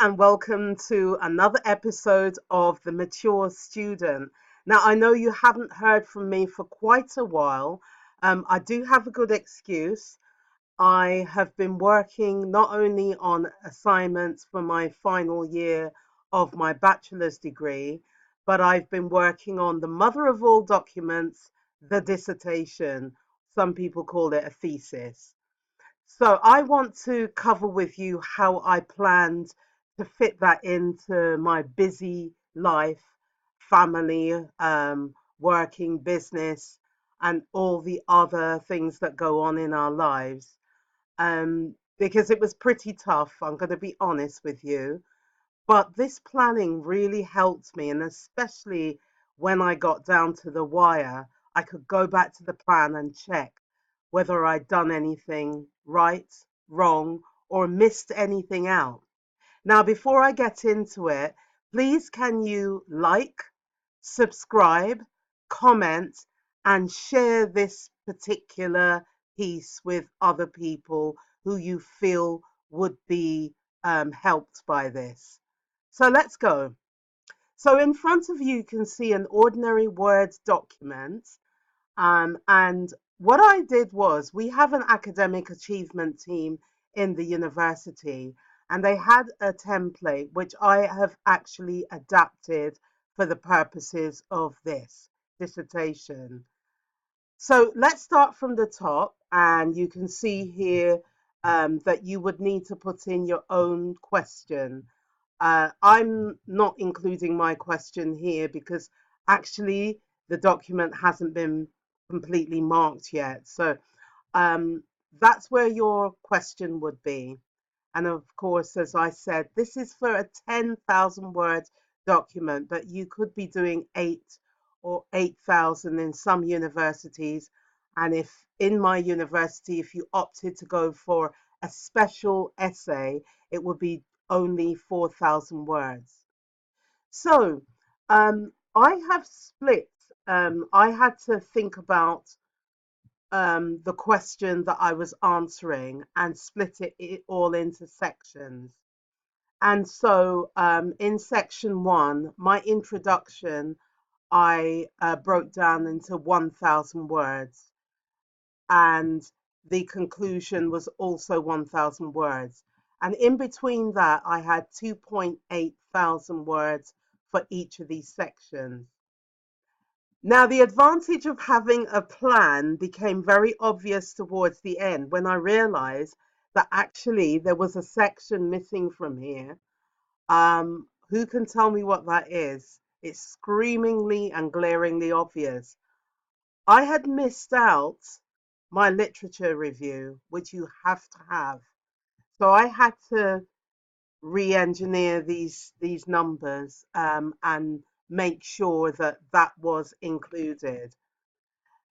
and welcome to another episode of The Mature Student. Now, I know you haven't heard from me for quite a while. I do have a good excuse. I have been working not only on assignments for my final year of my bachelor's degree, but I've been working on the mother of all documents, the dissertation. Some people call it a thesis. So I want to cover with you how I planned to fit that into my busy life, family, working, business, and all the other things that go on in our lives. Because it was pretty tough, I'm going to be honest with you. But this planning really helped me, and especially when I got down to the wire, I could go back to the plan and check whether I'd done anything right, wrong, or missed anything out. Now, before I get into it, please can you like, subscribe, comment, and share this particular piece with other people who you feel would be helped by this. So let's go. So in front of you, you can see an ordinary Word document. And what I did was, we have an academic achievement team in the university, and they had a template which I have actually adapted for the purposes of this dissertation. So let's start from the top, and you can see here that you would need to put in your own question. I'm not including my question here because actually the document hasn't been completely marked yet. So um, that's where your question would be. And of course, as I said, this is for a 10,000 word document, but you could be doing 8,000 in some universities. And if in my university, if you opted to go for a special essay, it would be only 4,000 words. So I have split, I had to think about the question that I was answering and split it all into sections. And so in section one, my introduction, I broke down into 1,000 words. And the conclusion was also 1,000 words. And in between that, I had 2.8 thousand words for each of these sections. Now, the advantage of having a plan became very obvious towards the end when I realized that actually there was a section missing from here. Who can tell me what that is? It's screamingly and glaringly obvious. I had missed out my literature review, which you have to have. So I had to re-engineer these numbers and make sure that that was included.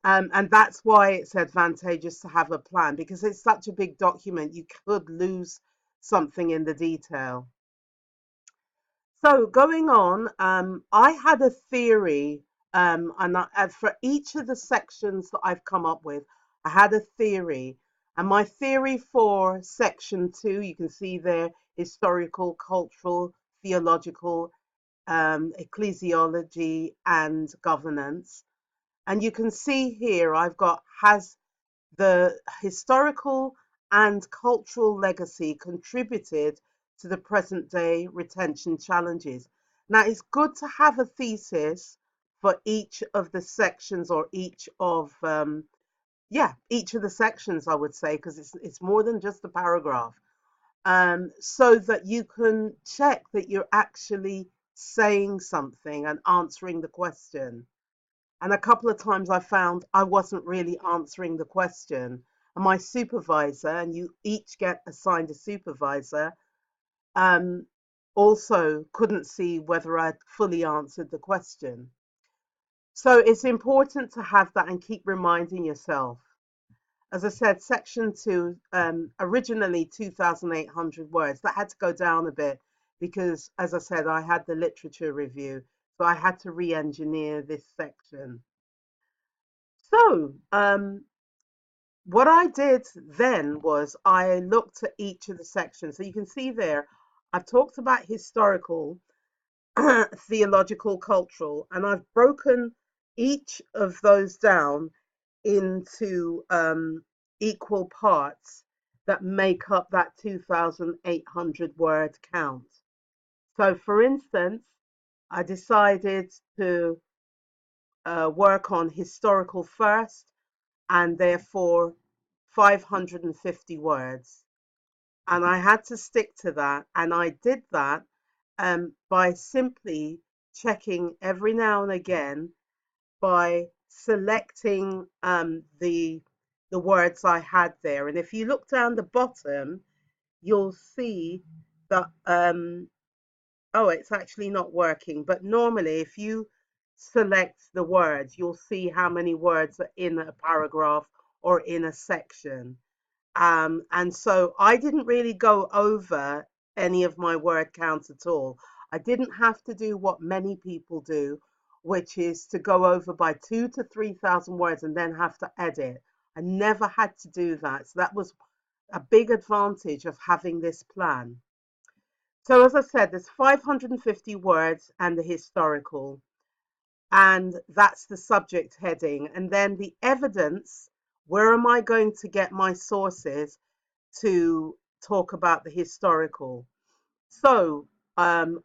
And that's why it's advantageous to have a plan because it's such a big document, you could lose something in the detail. So going on, I had a theory, and for each of the sections that I've come up with, I had a theory. And my theory for section two, you can see there, historical, cultural, theological, ecclesiology, and governance. And you can see here, I've got has the historical and cultural legacy contributed to the present day retention challenges. Now, it's good to have a thesis for each of the sections or each of the sections, I would say, because it's more than just a paragraph. So that you can check that you're actually saying something and answering the question. And a couple of times I found I wasn't really answering the question. And my supervisor, and you each get assigned a supervisor, um, also couldn't see whether I'd fully answered the question. So it's important to have that and keep reminding yourself. As I said, section two, originally 2,800 words. That had to go down a bit because, as I said, I had the literature review. So I had to re-engineer this section. So, what I did then was I looked at each of the sections. So you can see there, I've talked about historical, theological, cultural, and I've broken each of those down into equal parts that make up that 2,800 word count. So, for instance, I decided to work on historical first, and therefore 550 words. And I had to stick to that. And I did that by simply checking every now and again by selecting the words I had there. And if you look down the bottom, you'll see that oh, it's actually not working. But normally, if you select the words, you'll see how many words are in a paragraph or in a section. And so I didn't really go over any of my word counts at all. I didn't have to do what many people do, which is to go over by 2,000 to 3,000 words and then have to edit. I never had to do that. So that was a big advantage of having this plan. So as I said, there's 550 words and the historical, and that's the subject heading. And then the evidence, where am I going to get my sources to talk about the historical? So the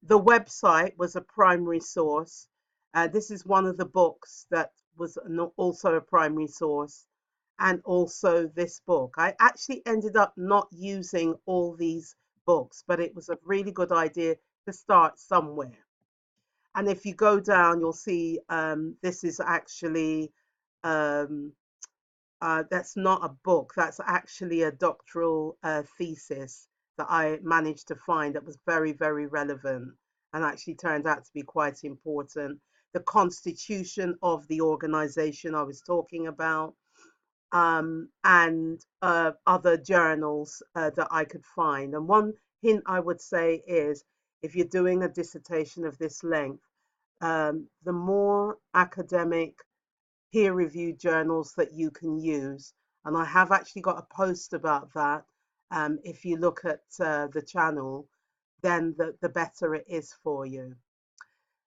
website was a primary source. This is one of the books that was also a primary source, and also this book. I actually ended up not using all these books, but it was a really good idea to start somewhere. And if you go down, you'll see this is actually um, that's not a book. That's actually a doctoral thesis that I managed to find that was very, very relevant and actually turned out to be quite important. The constitution of the organization I was talking about, and other journals that I could find. And one hint I would say is if you're doing a dissertation of this length, the more academic peer-reviewed journals that you can use. And I have actually got a post about that. If you look at the channel, then the better it is for you.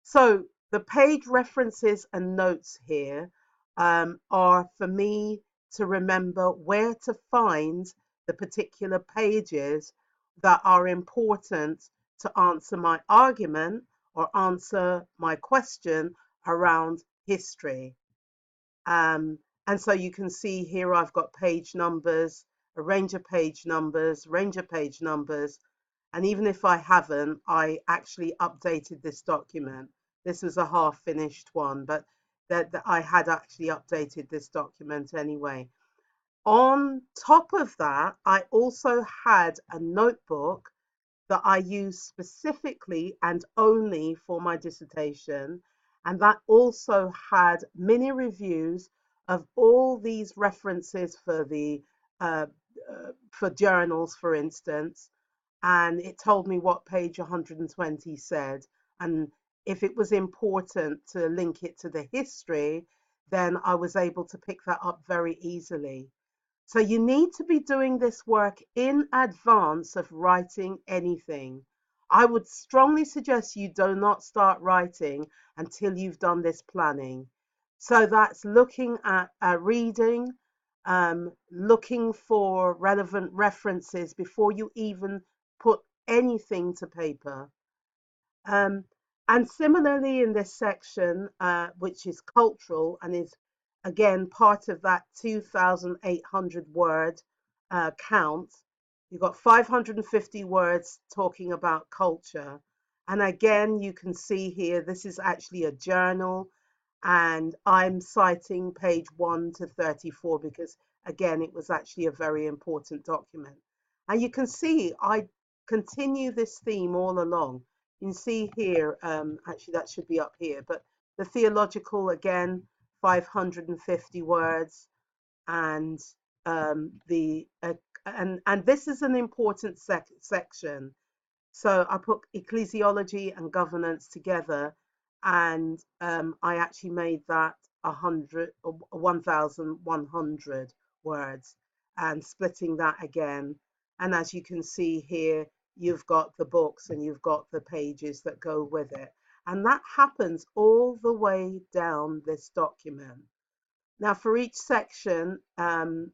So the page references and notes here are for me to remember where to find the particular pages that are important to answer my argument or answer my question around history. And so you can see here I've got page numbers, a range of page numbers, range of page numbers. And even if I haven't, I actually updated this document. This was a half finished one, but that I had actually updated this document anyway. On top of that, I also had a notebook that I used specifically and only for my dissertation. And that also had mini reviews of all these references for the uh, for journals, for instance. And it told me what page 120 said. And if it was important to link it to the history, then I was able to pick that up very easily. So you need to be doing this work in advance of writing anything. I would strongly suggest you do not start writing until you've done this planning. So that's looking at reading, looking for relevant references before you even put anything to paper. Um, and similarly in this section, which is cultural and is again part of that 2,800 word count, you've got 550 words talking about culture. And again, you can see here, this is actually a journal, and I'm citing page 1 to 34 because, again, it was actually a very important document. And you can see I continue this theme all along. You can see here, actually that should be up here, but the theological, again, 550 words, and and this is an important section. So I put ecclesiology and governance together, and I actually made that 1,100 words, and splitting that again. And as you can see here, you've got the books and you've got the pages that go with it. And that happens all the way down this document. Now, for each section, as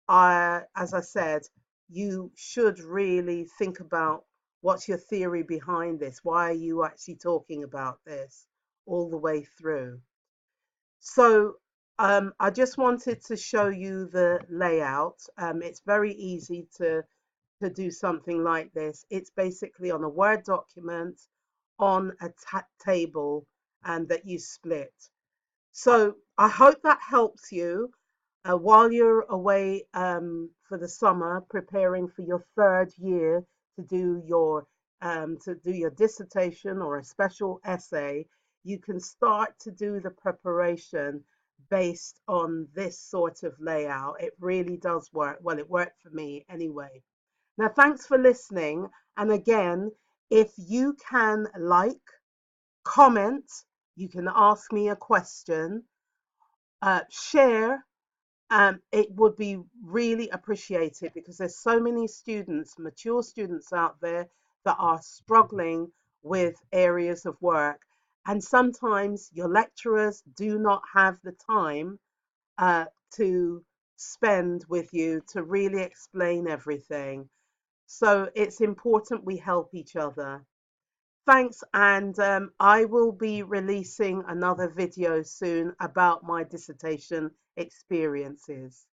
I said, you should really think about what's your theory behind this? Why are you actually talking about this all the way through? So I just wanted to show you the layout. It's very easy to do something like this. It's basically on a Word document on a table and that you split. So I hope that helps you while you're away for the summer, preparing for your third year to do your dissertation or a special essay. You can start to do the preparation based on this sort of layout. It really does work. Well, it worked for me anyway. Now, thanks for listening. And again, if you can comment, you can ask me a question, share. It would be really appreciated because there's so many students, mature students out there that are struggling with areas of work. And sometimes your lecturers do not have the time uh, to spend with you to really explain everything. So it's important we help each other. Thanks, and I will be releasing another video soon about my dissertation experiences.